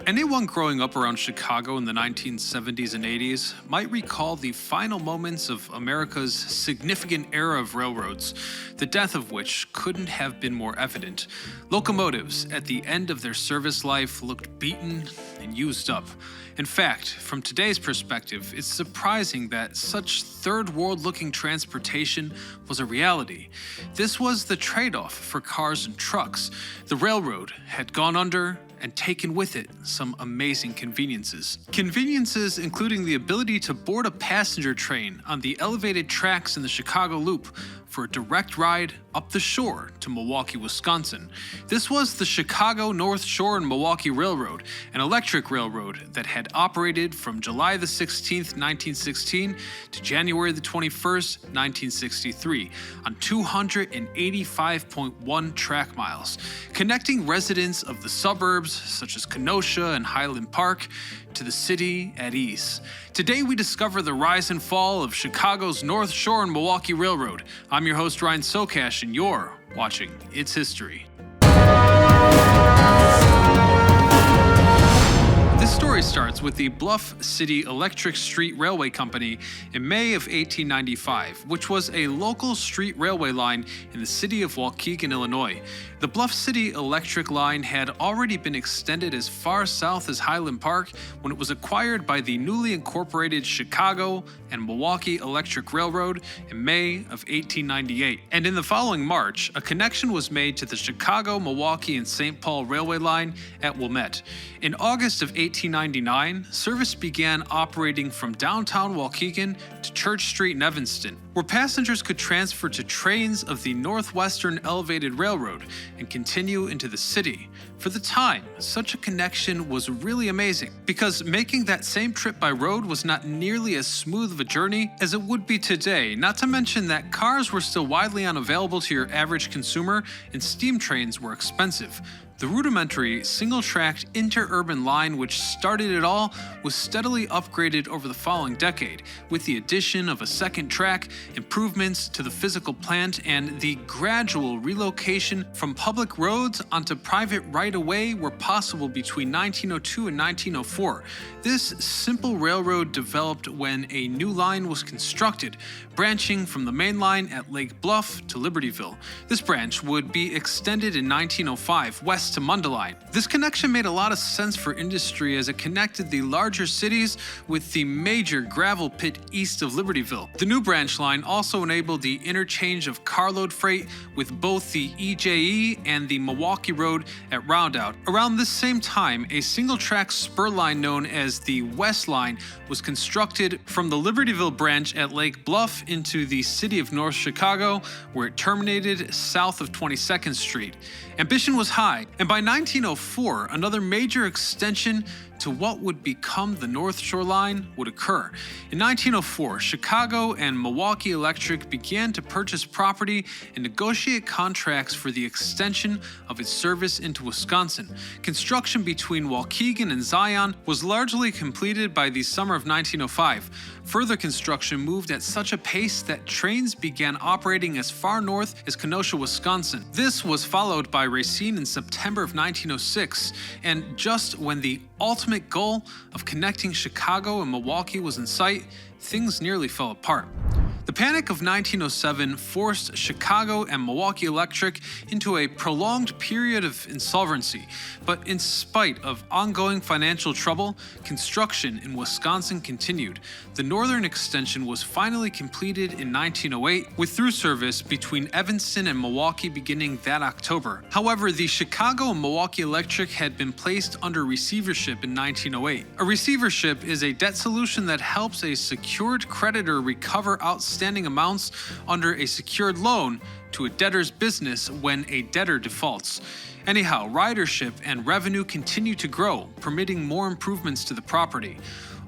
Anyone growing up around Chicago in the 1970s and 80s might recall the final moments of America's significant era of railroads, the death of which couldn't have been more evident. Locomotives at the end of their service life looked beaten and used up. In fact, from today's perspective, it's surprising that such third-world-looking transportation was a reality. This was the trade-off for cars and trucks. The railroad had gone under and taken with it some amazing conveniences. Conveniences including the ability to board a passenger train on the elevated tracks in the Chicago Loop for a direct ride up the shore to Milwaukee, Wisconsin. This was the Chicago North Shore and Milwaukee Railroad, an electric railroad that had operated from July the 16th, 1916 to January the 21st, 1963 on 285.1 track miles, connecting residents of the suburbs such as Kenosha and Highland Park to the city at ease. Today we discover the rise and fall of Chicago's North Shore and Milwaukee Railroad. I'm your host Ryan Sokash and you're watching It's History. This story starts with the Bluff City Electric Street Railway Company in May of 1895, which was a local street railway line in the city of Waukegan, Illinois. The Bluff City Electric Line had already been extended as far south as Highland Park when it was acquired by the newly incorporated Chicago and Milwaukee Electric Railroad in May of 1898. And in the following March, a connection was made to the Chicago, Milwaukee, and St. Paul Railway Line at Wilmette. In August of 1899, service began operating from downtown Waukegan to Church Street in Evanston, where passengers could transfer to trains of the Northwestern Elevated Railroad and continue into the city. For the time, such a connection was really amazing, because making that same trip by road was not nearly as smooth of a journey as it would be today, not to mention that cars were still widely unavailable to your average consumer and steam trains were expensive. The rudimentary, single-tracked interurban line which started it all was steadily upgraded over the following decade, with the addition of a second track, improvements to the physical plant, and the gradual relocation from public roads onto private right-of-way were possible between 1902 and 1904. This simple railroad developed when a new line was constructed, branching from the main line at Lake Bluff to Libertyville. This branch would be extended in 1905 west to Mundelein. This connection made a lot of sense for industry as it connected the larger cities with the major gravel pit east of Libertyville. The new branch line also enabled the interchange of carload freight with both the EJE and the Milwaukee Road at Roundout. Around this same time, a single-track spur line known as the West Line was constructed from the Libertyville branch at Lake Bluff into the city of North Chicago, where it terminated south of 22nd Street. Ambition was high, and by 1904, another major extension to what would become the North Shore Line would occur. In 1904, Chicago and Milwaukee Electric began to purchase property and negotiate contracts for the extension of its service into Wisconsin. Construction between Waukegan and Zion was largely completed by the summer of 1905. Further construction moved at such a pace that trains began operating as far north as Kenosha, Wisconsin. This was followed by Racine in September of 1906, and just when the ultimate goal of connecting Chicago and Milwaukee was in sight, things nearly fell apart. The Panic of 1907 forced Chicago and Milwaukee Electric into a prolonged period of insolvency, but in spite of ongoing financial trouble, construction in Wisconsin continued. The northern extension was finally completed in 1908, with through service between Evanston and Milwaukee beginning that October. However, the Chicago and Milwaukee Electric had been placed under receivership in 1908. A receivership is a debt solution that helps a secured creditor recover outstanding amounts under a secured loan to a debtor's business when a debtor defaults. Anyhow, ridership and revenue continue to grow, permitting more improvements to the property.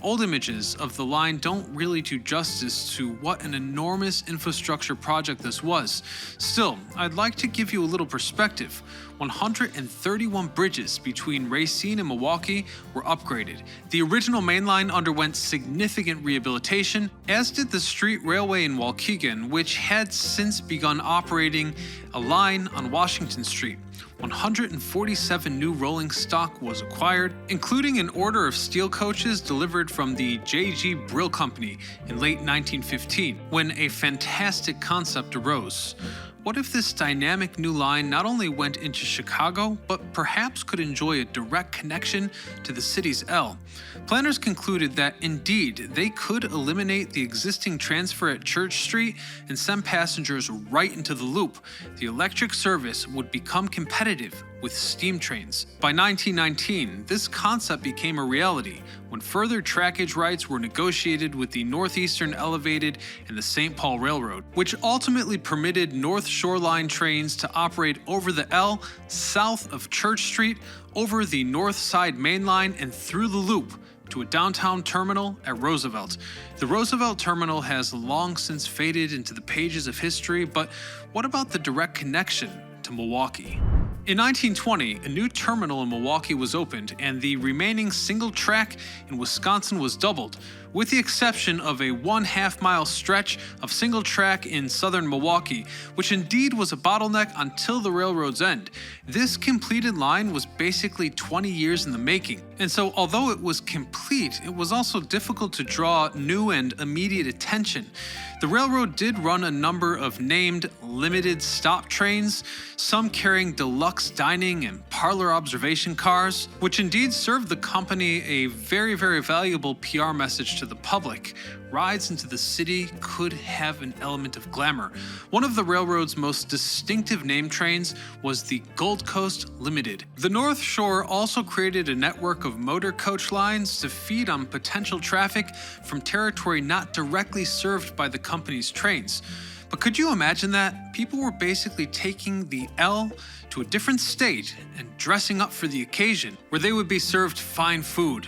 Old images of the line don't really do justice to what an enormous infrastructure project this was. Still, I'd like to give you a little perspective. 131 bridges between Racine and Milwaukee were upgraded. The original main line underwent significant rehabilitation, as did the street railway in Waukegan, which had since begun operating a line on Washington Street. 147 new rolling stock was acquired, including an order of steel coaches delivered from the J.G. Brill Company in late 1915, when a fantastic concept arose. What if this dynamic new line not only went into Chicago, but perhaps could enjoy a direct connection to the city's L? Planners concluded that indeed they could eliminate the existing transfer at Church Street and send passengers right into the loop. The electric service would become competitive with steam trains. By 1919, this concept became a reality when further trackage rights were negotiated with the Northeastern Elevated and the St. Paul Railroad, which ultimately permitted North Shore Line trains to operate over the L, south of Church Street, over the North Side Main Line, and through the loop to a downtown terminal at Roosevelt. The Roosevelt terminal has long since faded into the pages of history, but what about the direct connection to Milwaukee? In 1920, a new terminal in Milwaukee was opened, and the remaining single track in Wisconsin was doubled, with the exception of a 1/2 mile stretch of single track in southern Milwaukee, which indeed was a bottleneck until the railroad's end. This completed line was basically 20 years in the making, and so although it was complete, it was also difficult to draw new and immediate attention. The railroad did run a number of named limited stop trains, some carrying deluxe dining and parlor observation cars, which indeed served the company a very valuable PR message to the public. Rides into the city could have an element of glamour. One of the railroad's most distinctive name trains was the Gold Coast Limited. The North Shore also created a network of motor coach lines to feed on potential traffic from territory not directly served by the company's trains. But could you imagine that? People were basically taking the L to a different state and dressing up for the occasion, where they would be served fine food.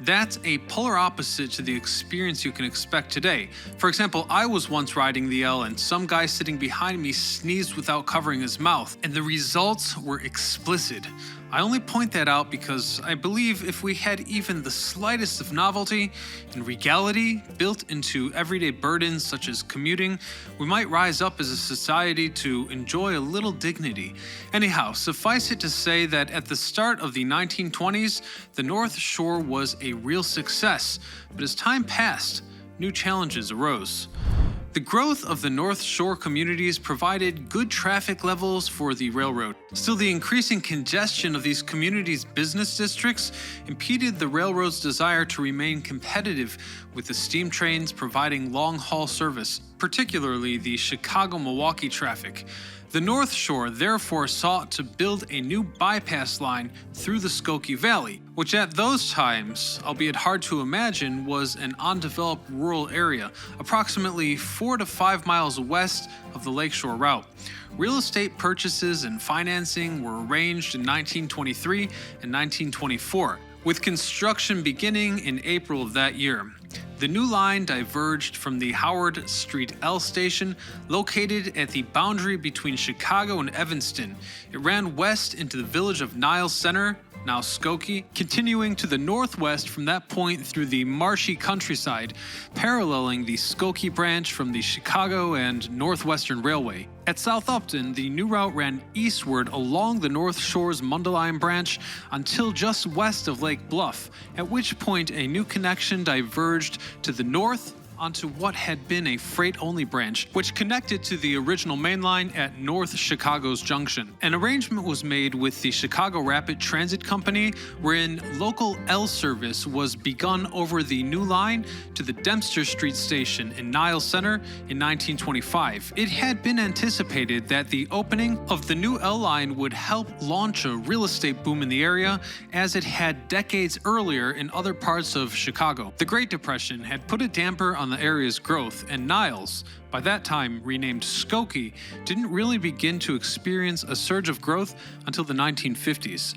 That's a polar opposite to the experience you can expect today. For example, I was once riding the L and some guy sitting behind me sneezed without covering his mouth, and the results were explicit. I only point that out because I believe if we had even the slightest of novelty and regality built into everyday burdens such as commuting, we might rise up as a society to enjoy a little dignity. Anyhow, suffice it to say that at the start of the 1920s, the North Shore was a real success, but as time passed, new challenges arose. The growth of the North Shore communities provided good traffic levels for the railroad. Still, the increasing congestion of these communities' business districts impeded the railroad's desire to remain competitive with the steam trains providing long-haul service, particularly the Chicago-Milwaukee traffic. The North Shore therefore sought to build a new bypass line through the Skokie Valley, which at those times, albeit hard to imagine, was an undeveloped rural area, approximately 4 to 5 miles west of the Lakeshore route. Real estate purchases and financing were arranged in 1923 and 1924, with construction beginning in April of that year. The new line diverged from the Howard Street L station, located at the boundary between Chicago and Evanston. It ran west into the village of Niles Center, now Skokie, continuing to the northwest from that point through the marshy countryside, paralleling the Skokie branch from the Chicago and Northwestern Railway. At South Upton, the new route ran eastward along the North Shore's Mundelein branch until just west of Lake Bluff, at which point a new connection diverged to the north onto what had been a freight-only branch, which connected to the original main line at North Chicago's Junction. An arrangement was made with the Chicago Rapid Transit Company, wherein local L service was begun over the new line to the Dempster Street Station in Niles Center in 1925. It had been anticipated that the opening of the new L line would help launch a real estate boom in the area, as it had decades earlier in other parts of Chicago. The Great Depression had put a damper on the area's growth, and Niles, by that time renamed Skokie, didn't really begin to experience a surge of growth until the 1950s.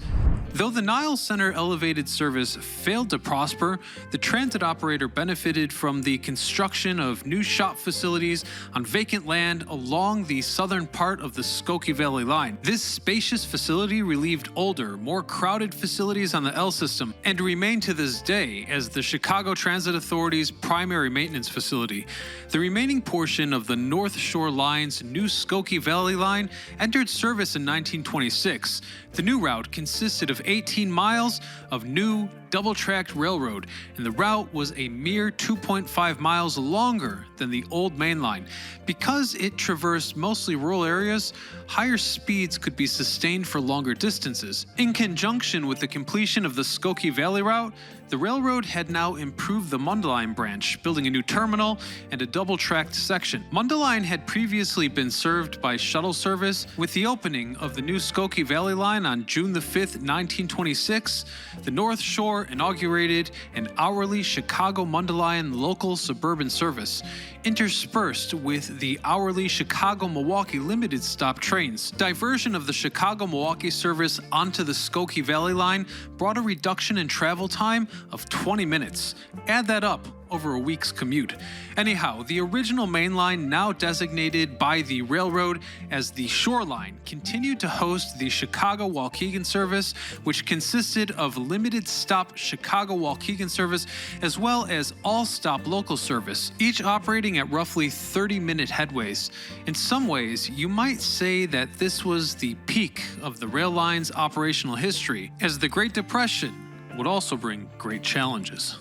Though the Niles Center elevated service failed to prosper, the transit operator benefited from the construction of new shop facilities on vacant land along the southern part of the Skokie Valley line. This spacious facility relieved older, more crowded facilities on the L system and remained to this day as the Chicago Transit Authority's primary maintenance facility. The remaining portion of the North Shore Line's new Skokie Valley line entered service in 1926. The new route consisted of 18 miles of new double-tracked railroad, and the route was a mere 2.5 miles longer than the old main line. Because it traversed mostly rural areas, higher speeds could be sustained for longer distances. In conjunction with the completion of the Skokie Valley route, the railroad had now improved the Mundelein branch, building a new terminal and a double-tracked section. Mundelein had previously been served by shuttle service. With the opening of the new Skokie Valley line on June the 5th, 1926, the North Shore inaugurated an hourly Chicago-Mundelein local suburban service, interspersed with the hourly Chicago-Milwaukee limited stop trains. Diversion of the Chicago-Milwaukee service onto the Skokie Valley line brought a reduction in travel time of 20 minutes. Add that up over a week's commute. Anyhow, the original main line, now designated by the railroad as the Shore Line, continued to host the Chicago-Waukegan service, which consisted of limited-stop Chicago-Waukegan service as well as all-stop local service, each operating at roughly 30-minute headways. In some ways, you might say that this was the peak of the rail line's operational history, as the Great Depression would also bring great challenges.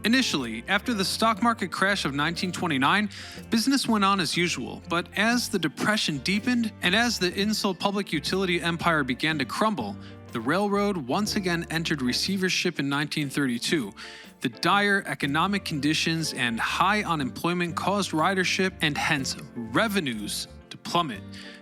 Initially, after the stock market crash of 1929, business went on as usual, but as the Depression deepened and as the Insull public utility empire began to crumble, the railroad once again entered receivership in 1932. The dire economic conditions and high unemployment caused ridership and hence revenues to plummet.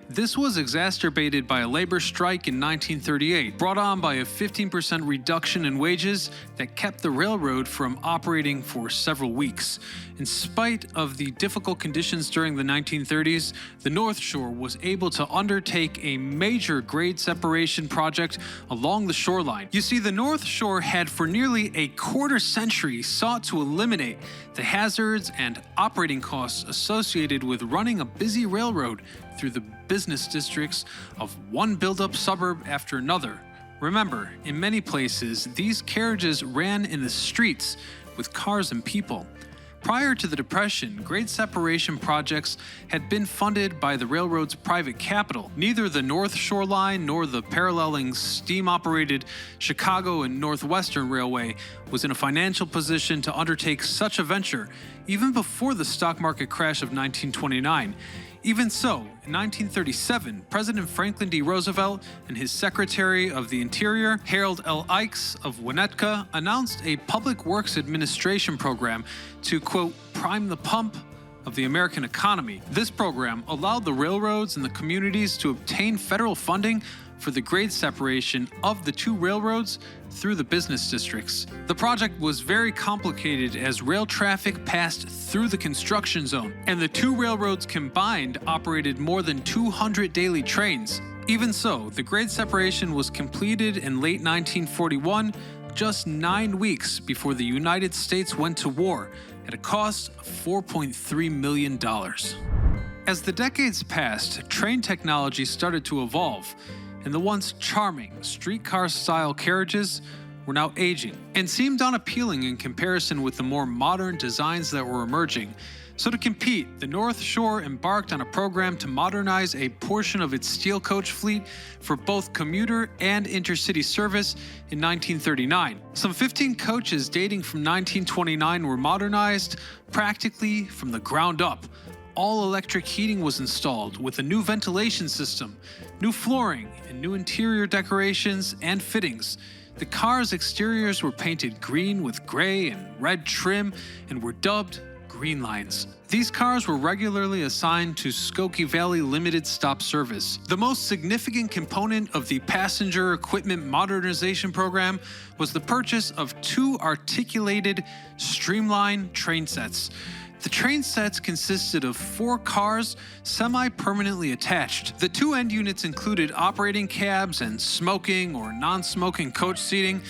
This was exacerbated by a labor strike in 1938, brought on by a 15% reduction in wages that kept the railroad from operating for several weeks. In spite of the difficult conditions during the 1930s, the North Shore was able to undertake a major grade separation project along the shoreline. You see, the North Shore had for nearly a quarter century sought to eliminate the hazards and operating costs associated with running a busy railroad through the business districts of one built-up suburb after another. Remember, in many places, these carriages ran in the streets with cars and people. Prior to the Depression, grade separation projects had been funded by the railroad's private capital. Neither the North Shore Line nor the paralleling steam-operated Chicago and Northwestern Railway was in a financial position to undertake such a venture, even before the stock market crash of 1929. Even so, in 1937, President Franklin D. Roosevelt and his Secretary of the Interior, Harold L. Ikes of Winnetka, announced a Public Works Administration program to, quote, prime the pump of the American economy. This program allowed the railroads and the communities to obtain federal funding for the grade separation of the two railroads through the business districts. The project was very complicated as rail traffic passed through the construction zone, and the two railroads combined operated more than 200 daily trains. Even so, the grade separation was completed in late 1941, just 9 weeks before the United States went to war, at a cost of $4.3 million. As the decades passed, train technology started to evolve, and the once charming streetcar-style carriages were now aging and seemed unappealing in comparison with the more modern designs that were emerging. So to compete, the North Shore embarked on a program to modernize a portion of its steel coach fleet for both commuter and intercity service in 1939. Some 15 coaches dating from 1929 were modernized practically from the ground up. All electric heating was installed with a new ventilation system, new flooring, and new interior decorations and fittings. The cars' exteriors were painted green with gray and red trim and were dubbed Green Lines. These cars were regularly assigned to Skokie Valley limited stop service. The most significant component of the passenger equipment modernization program was the purchase of 2 articulated streamlined train sets. The train sets consisted of 4 cars semi-permanently attached. The 2 end units included operating cabs and smoking or non-smoking coach seating.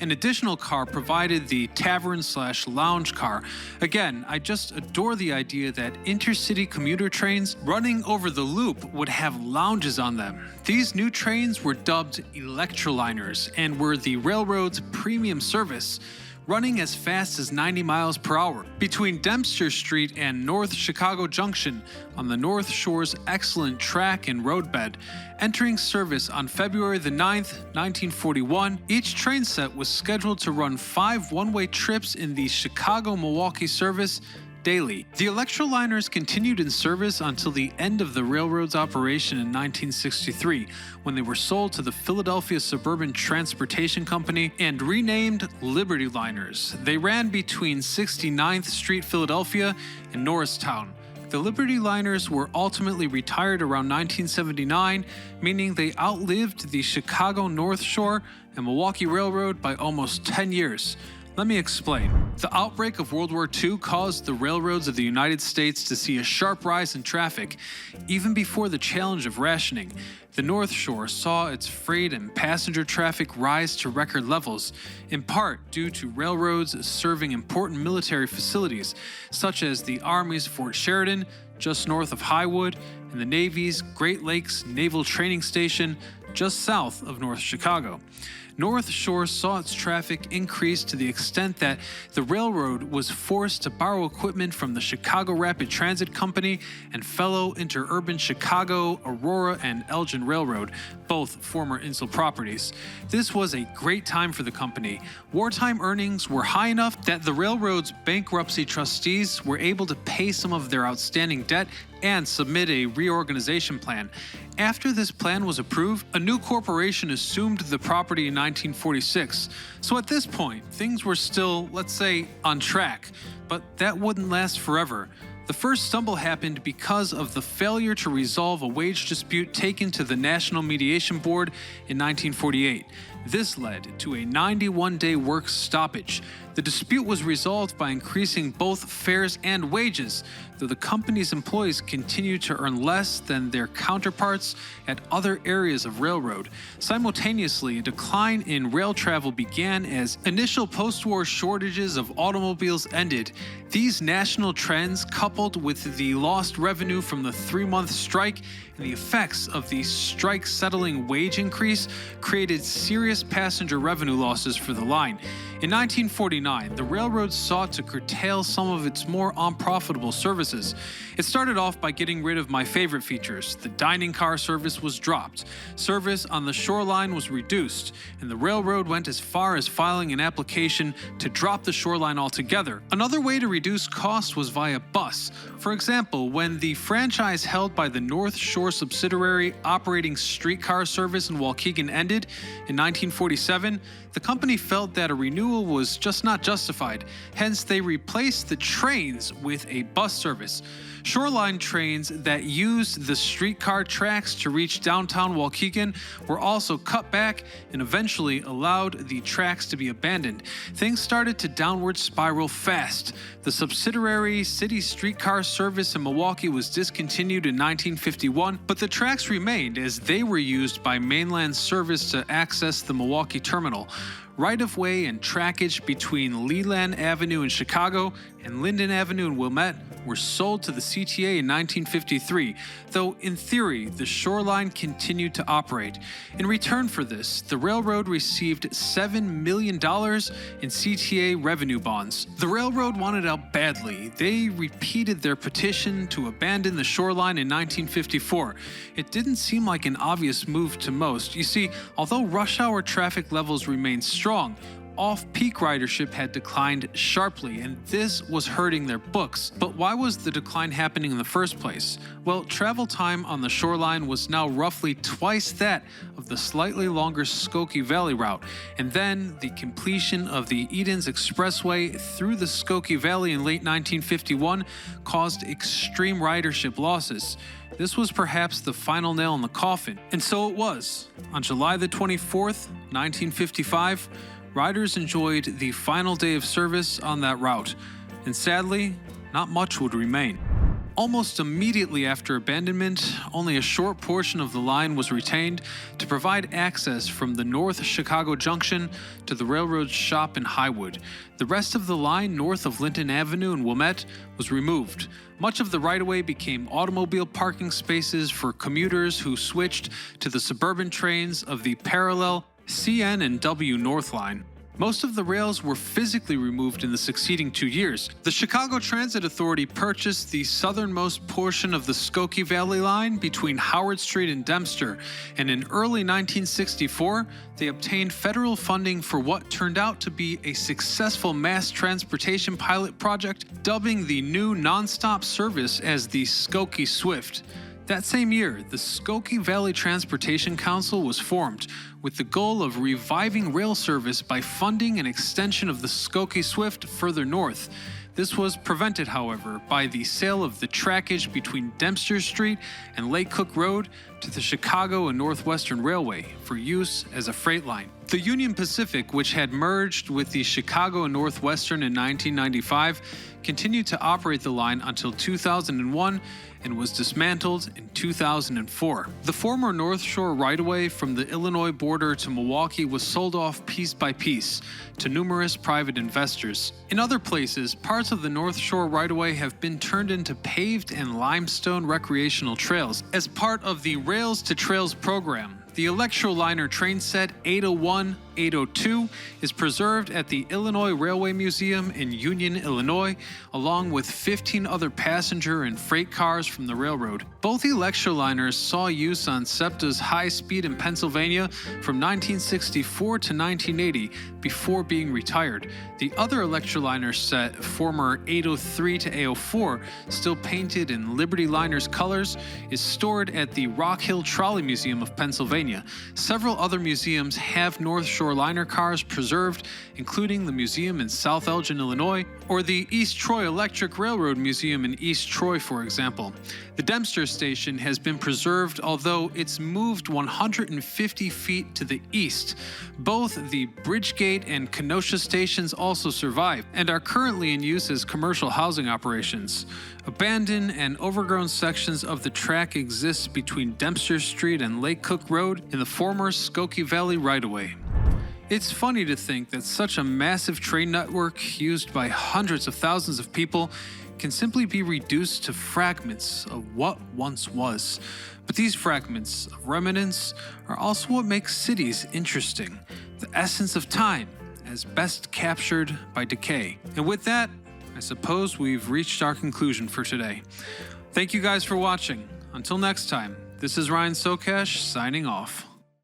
An additional car provided the tavern/lounge car. Again, I just adore the idea that intercity commuter trains running over the loop would have lounges on them. These new trains were dubbed Electroliners and were the railroad's premium service, running as fast as 90 miles per hour between Dempster Street and North Chicago Junction on the North Shore's excellent track and roadbed. Entering service on February the 9th, 1941, each train set was scheduled to run 5 one-way trips in the Chicago-Milwaukee service daily. The Electroliners continued in service until the end of the railroad's operation in 1963, when they were sold to the Philadelphia Suburban Transportation Company and renamed Liberty Liners. They ran between 69th Street, Philadelphia, and Norristown. The Liberty Liners were ultimately retired around 1979, meaning they outlived the Chicago North Shore and Milwaukee Railroad by almost 10 years. Let me explain. The outbreak of World War II caused the railroads of the United States to see a sharp rise in traffic. Even before the challenge of rationing, the North Shore saw its freight and passenger traffic rise to record levels, in part due to railroads serving important military facilities, such as the Army's Fort Sheridan, just north of Highwood, and the Navy's Great Lakes Naval Training Station, just south of North Chicago. North Shore saw its traffic increase to the extent that the railroad was forced to borrow equipment from the Chicago Rapid Transit Company and fellow interurban Chicago, Aurora, and Elgin Railroad, both former Insull properties. This was a great time for the company. Wartime earnings were high enough that the railroad's bankruptcy trustees were able to pay some of their outstanding debt and submit a reorganization plan. After this plan was approved, a new corporation assumed the property in 1946. So at this point, things were still, let's say, on track, but that wouldn't last forever. The first stumble happened because of the failure to resolve a wage dispute taken to the National Mediation Board in 1948. This led to a 91-day work stoppage. The dispute was resolved by increasing both fares and wages, though the company's employees continued to earn less than their counterparts at other areas of railroad. Simultaneously, a decline in rail travel began as initial post-war shortages of automobiles ended. These national trends, coupled with the lost revenue from the 3-month strike and the effects of the strike-settling wage increase, created serious passenger revenue losses for the line. In 1949, the railroad sought to curtail some of its more unprofitable services. It started off by getting rid of my favorite features. The dining car service was dropped, service on the shoreline was reduced, and the railroad went as far as filing an application to drop the shoreline altogether. Another way to reduce costs was via bus. For example, when the franchise held by the North Shore subsidiary operating streetcar service in Waukegan ended in 1947, the company felt that a renewal was just not justified. Hence, they replaced the trains with a bus service. Shoreline trains that used the streetcar tracks to reach downtown Waukegan were also cut back and eventually allowed the tracks to be abandoned. Things started to downward spiral fast. The subsidiary city streetcar service in Milwaukee was discontinued in 1951, but the tracks remained as they were used by mainland service to access the Milwaukee terminal. Right-of-way and trackage between Leland Avenue in Chicago and Linden Avenue in Wilmette were sold to the CTA in 1953, though in theory the shoreline continued to operate. In return for this, the railroad received $7 million in CTA revenue bonds. The railroad wanted out badly. They repeated their petition to abandon the shoreline in 1954. It didn't seem like an obvious move to most. You see, although rush hour traffic levels remained strong, off-peak ridership had declined sharply, and this was hurting their books. But why was the decline happening in the first place? Well, travel time on the shoreline was now roughly twice that of the slightly longer Skokie Valley route, and then the completion of the Edens Expressway through the Skokie Valley in late 1951 caused extreme ridership losses. This was perhaps the final nail in the coffin, and so it was. On July the 24th, 1955, riders enjoyed the final day of service on that route, and sadly, not much would remain. Almost immediately after abandonment, only a short portion of the line was retained to provide access from the North Chicago Junction to the railroad shop in Highwood. The rest of the line north of Linton Avenue in Wilmette was removed. Much of the right-of-way became automobile parking spaces for commuters who switched to the suburban trains of the parallel CN and W North Line. Most of the rails were physically removed in the succeeding 2 years. The Chicago Transit Authority purchased the southernmost portion of the Skokie Valley line between Howard Street and Dempster, and in early 1964, they obtained federal funding for what turned out to be a successful mass transportation pilot project, dubbing the new nonstop service as the Skokie Swift. That same year, the Skokie Valley Transportation Council was formed, with the goal of reviving rail service by funding an extension of the Skokie Swift further north. This was prevented, however, by the sale of the trackage between Dempster Street and Lake Cook Road to the Chicago and Northwestern Railway for use as a freight line. The Union Pacific, which had merged with the Chicago and Northwestern in 1995, continued to operate the line until 2001 and was dismantled in 2004. The former North Shore right-of-way from the Illinois border to Milwaukee was sold off piece by piece to numerous private investors. In other places, parts of the North Shore right-of-way have been turned into paved and limestone recreational trails. As part of the Rails to Trails program, the Electroliner train set 801-802 is preserved at the Illinois Railway Museum in Union, Illinois, along with 15 other passenger and freight cars from the railroad. Both Electroliners saw use on SEPTA's high speed in Pennsylvania from 1964 to 1980 before being retired. The other Electroliner set, former 803 to 804, still painted in Liberty Liners colors, is stored at the Rock Hill Trolley Museum of Pennsylvania. Several other museums have North Shore liner cars preserved, including the museum in South Elgin, Illinois, or the East Troy Electric Railroad Museum in East Troy, for example. The Dempster Station has been preserved, although it's moved 150 feet to the east. Both the Bridgegate and Kenosha stations also survive and are currently in use as commercial housing operations. Abandoned and overgrown sections of the track exist between Dempster Street and Lake Cook Road in the former Skokie Valley right-of-way. It's funny to think that such a massive train network used by hundreds of thousands of people can simply be reduced to fragments of what once was. But these fragments of remnants are also what makes cities interesting, the essence of time as best captured by decay. And with that, I suppose we've reached our conclusion for today. Thank you guys for watching. Until next time, this is Ryan Sokash signing off.